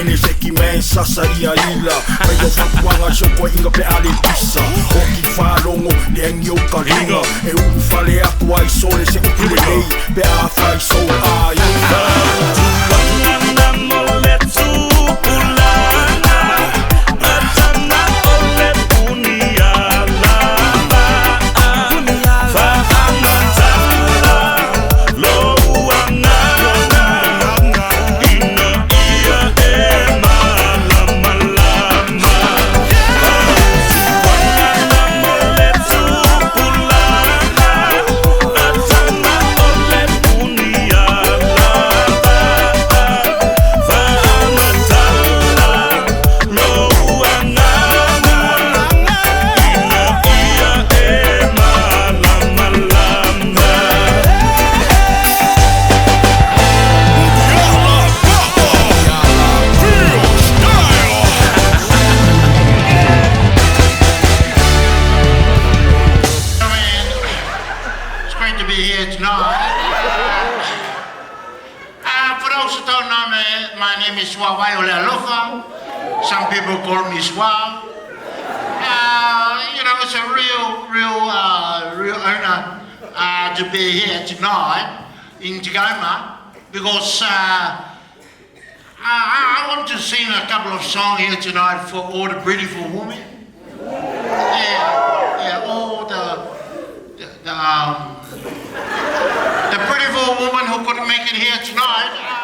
Nene seki men sasa ia ila Mai o whakuanga soko inga pe ale pisa O ki whalongo le angi o ka ringa E ulu whale aku ai sole se upule nei Pe a whai so a My name is Swawai Olealofa. Some people call me Swaw. You know, it's a real honor to be here tonight in Tagoma because I want to sing a couple of songs here tonight for all the beautiful women. Yeah, all the beautiful women who couldn't make it here tonight.